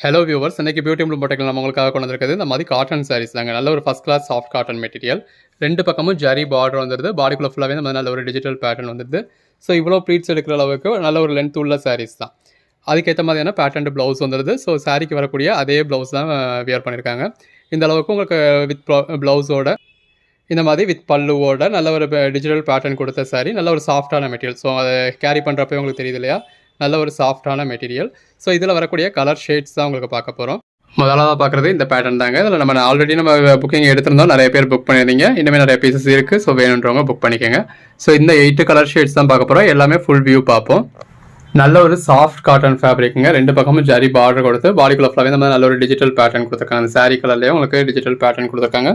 Hello viewers, இன்னைக்கு beauty Bloom பொட்டெக்கில் நம்ம உங்களுக்காக கொண்டு வந்திருக்கிறது இந்த மாதிரி காட்டன் சாரீஸ் தாங்க. நல்ல ஒரு first class soft cotton material. ரெண்டு பக்கமும் ஜரி பார்டர் வந்துடுது. பாடிக்குள்ள ஃபுல்லாகவே நம்ம நல்ல ஒரு டிஜிட்டல் பேட்டர்ன் வந்துடுது. ஸோ இவ்வளோ ப்ளீட்ஸ் எடுக்கிற அளவுக்கு நல்ல ஒரு லென்த் உள்ள சாரீஸ் தான். அதுக்கேற்ற மாதிரியான பேட்டர்ன் ப்ளவுஸ் வந்துடுது. ஸோ சாரீக்கு வரக்கூடிய அதே ப்ளவுஸ் தான் வியர் பண்ணியிருக்காங்க. இந்த அளவுக்கு உங்களுக்கு வித் ப்ளவுஸோட இந்த மாதிரி வித் பல்லுவோட நல்ல ஒரு டிஜிட்டல் பேட்டர்ன் கொடுத்த சாரீ. நல்ல ஒரு சாஃப்டான மெட்டீரியல். ஸோ அதை கேரி பண்ணுறப்ப உங்களுக்கு தெரியுது இல்லையா, நல்ல ஒரு சாஃப்டான மெட்டீரியல். ஸோ இதில் வரக்கூடிய கலர் ஷேட்ஸ் தான் உங்களுக்கு பார்க்க போகிறோம். முதலாவது பார்க்குறது இந்த பேட்டர்ன் தாங்க. இதில் நம்ம ஆல்ரெடி நம்ம புக்கிங் எடுத்திருந்தோம், நிறைய பேர் புக் பண்ணியிருந்தீங்க. இனிமேல் நிறைய பீசஸ் இருக்குது. ஸோ வேணுன்றவங்க புக் பண்ணிக்கோங்க. ஸோ இந்த 8 கலர் ஷேட்ஸ் தான் பார்க்க போகிறோம். எல்லாமே ஃபுல் வியூ பார்ப்போம். நல்ல ஒரு சாஃப்ட் காட்டன் ஃபேப்ரிக்குங்க. ரெண்டு பக்கமும் ஜரி பார்டர் கொடுத்து பாடிக்குள்ள ஃபுல்லாகவே இந்த மாதிரி நல்ல ஒரு டிஜிட்டல் பேட்டர்ன் கொடுத்துருக்காங்க. அந்த சாரீ கலர்லேயே உங்களுக்கு டிஜிட்டல் பேட்டர்ன் கொடுத்துருக்காங்க.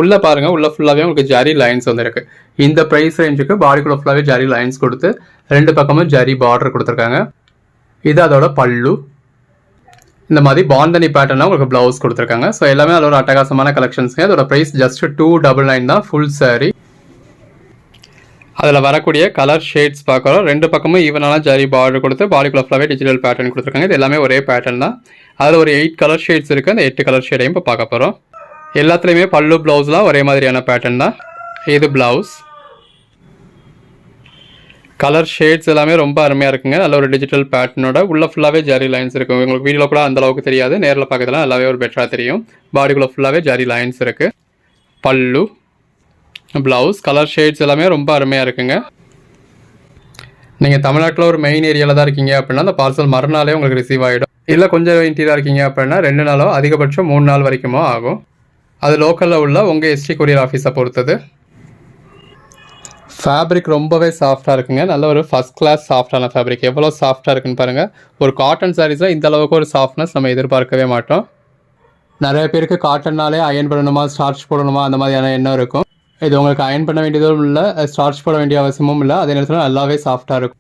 உள்ளே பாருங்கள், உள்ளே ஃபுல்லாகவே உங்களுக்கு ஜரி லைன்ஸ் வந்துருக்கு. இந்த ப்ரைஸ் ரேஞ்சுக்கு பாடிக்குள்ள ஃபுல்லாகவே ஜரி லைன்ஸ் கொடுத்து ரெண்டு பக்கமும் ஜரி பார்டர் கொடுத்துருக்காங்க. இது அதோட பல்லு. இந்த மாதிரி பாந்தனி பேட்டர்னா உங்களுக்கு ப்ளவுஸ் கொடுத்துருக்காங்க. ஸோ எல்லாமே அதோட அட்டகாசமான கலெக்ஷன்ஸுங்க. அதோட ப்ரைஸ் ஜஸ்ட் 299 தான் ஃபுல் சாரீ. அதில் வரக்கூடிய கலர் ஷேட்ஸ் பார்க்குறோம். ரெண்டு பக்கமும் ஈவனான ஜரி பார்டர் கொடுத்து பாடிக்குள்ள ஃபுல்லாகவே டிஜிட்டல் பேட்டர்ன் கொடுத்துருக்காங்க. இது எல்லாமே ஒரே பேட்டர்ன் தான். அதில் ஒரு 8 கலர் ஷேட்ஸ் இருக்குது. அந்த 8 கலர் ஷேடையும் இப்போ பார்க்க போகிறோம். எல்லாத்துலேயுமே பல்லு ப்ளவுஸ்லாம் ஒரே மாதிரியான பேட்டர்ன் தான். இது ப்ளவுஸ். கலர் ஷேட்ஸ் எல்லாமே ரொம்ப அருமையாக இருக்குங்க. நல்ல ஒரு டிஜிட்டல் பேட்டர்னோட உள்ள ஃபுல்லாகவே ஜரி லைன்ஸ் இருக்கும். உங்களுக்கு வீடியோவில் கூட அந்த அளவுக்கு தெரியாது, நேரில் பார்க்கறதுலாம் நல்லாவே ஒரு பெட்டராக தெரியும். பாடிக்குள்ள ஃபுல்லாகவே ஜரி லைன்ஸ் இருக்குது. பல்லு, ப்ளவுஸ், கலர் ஷேட்ஸ் எல்லாமே ரொம்ப அருமையாக இருக்குங்க. நீங்கள் தமிழ்நாட்டில் ஒரு மெயின் ஏரியாவில் தான் இருக்கீங்க அப்படின்னா அந்த பார்சல் மறுநாளே உங்களுக்கு ரிசீவ் ஆகிடும். இல்லை கொஞ்சம் இன்டீரியாக இருக்கீங்க அப்படின்னா 2 நாளோ அதிகபட்சம் 3 நாள் வரைக்குமோ ஆகும். அது லோக்கலில் உள்ள உங்கள் எஸ்டி கொரியர் ஆஃபீஸை பொறுத்தது. ஃபேப்ரிக் ரொம்பவே சாஃப்டாக இருக்குங்க. நல்ல ஒரு ஃபஸ்ட் கிளாஸ் சாஃப்டான ஃபேப்ரிக். எவ்வளோ சாஃப்டாக இருக்குன்னு பாருங்கள். ஒரு காட்டன் சாரீஸில் இந்த அளவுக்கு ஒரு சாஃப்ட்னஸ் நம்ம எதிர்பார்க்கவே மாட்டோம். நிறைய பேருக்கு காட்டன்னாலே அயன் பண்ணணுமா, ஸ்டார்ச் போடணுமா அந்த மாதிரியான எண்ணம் இருக்கும். இது உங்களுக்கு அயன் பண்ண வேண்டியதும் இல்லை, ஸ்டார்ச் போட வேண்டிய அவசியமும் இல்லை. அதே நேரத்தில் நல்லாவே சாஃப்டாக இருக்கும்.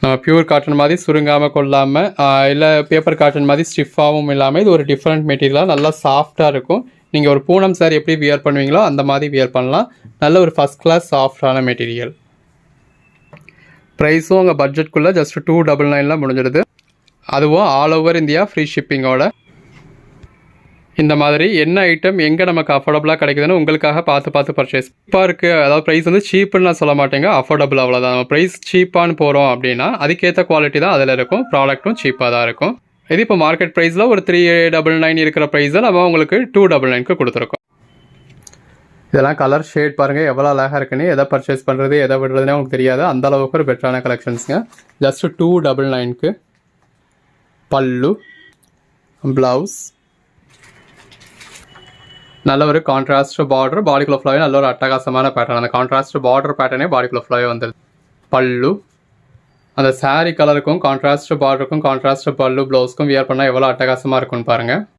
நம்ம பியூர் காட்டன் மாதிரி சுருங்காமல் கொள்ளாமல், இல்லை பேப்பர் காட்டன் மாதிரி ஸ்டிஃபாகவும் இல்லாமல், இது ஒரு டிஃப்ரெண்ட் மெட்டீரியலாக நல்லா சாஃப்டாக இருக்கும். நீங்கள் ஒரு பூனம் சாரி எப்படி வியர் பண்ணுவீங்களோ அந்த மாதிரி வியர் பண்ணலாம். நல்ல ஒரு ஃபஸ்ட் கிளாஸ் சாஃப்டான மெட்டீரியல். ப்ரைஸும் உங்கள் பட்ஜெட்குள்ளே ஜஸ்ட் 299 முடிஞ்சிடுது. அதுவும் ஆல் ஓவர் இந்தியா ஃப்ரீ ஷிப்பிங்கோட. இந்த மாதிரி என்ன ஐட்டம் எங்கே நமக்கு அஃபோர்டபுளாக கிடைக்குதுன்னு உங்களுக்காக பார்த்து பர்ச்சேஸ் சீப்பாக இருக்குது. அதாவது ப்ரைஸ் வந்து சீப்புன்னு நான் சொல்ல மாட்டேங்க, அஃபோர்டபுள் அவ்வளோதான். நம்ம ப்ரைஸ் சீப்பான்னு போகிறோம் அப்படின்னா அதுக்கேற்ற குவாலிட்டி தான் அதில் இருக்கும். ப்ராடக்ட்டும் சீப்பாக தான் இருக்கும். இது இப்போ மார்க்கெட் ப்ரைஸில் ஒரு 399 இருக்கிற ப்ரைஸில் நம்ம உங்களுக்கு 299க்கு கொடுத்துருக்கோம். இதெல்லாம் கலர் ஷேட் பாருங்கள் எவ்வளோ அழகாக இருக்குன்னு. எதை பர்ச்சேஸ் பண்ணுறது எதை விடுறதுனே உங்களுக்கு தெரியாது. அந்த அளவுக்கு ஒரு பெட்டரான கலெக்ஷன்ஸுங்க. ஜஸ்ட் 299க்கு பல்லு, ப்ளவுஸ், நல்ல ஒரு கான்ட்ராஸ்ட் பார்டர். பாடிக்குள்ள ஃபுல்லாகவே நல்ல ஒரு அட்டகாசமான பேட்டர்ன். அந்த கான்ட்ராஸ்ட் பார்டர் பேட்டர்னே பாடிக்குள்ள ஃபுல்லாகவே வந்துடுது. பல்லு, அந்த சாரீ கலருக்கும் கான்ட்ராஸ்ட் பார்டருக்கும் கான்ட்ராஸ்ட் பல்லு ப்ளவுஸ்க்கும் வியர் பண்ணால் எவ்வளோ அட்டகாசமாக இருக்குன்னு பாருங்கள்.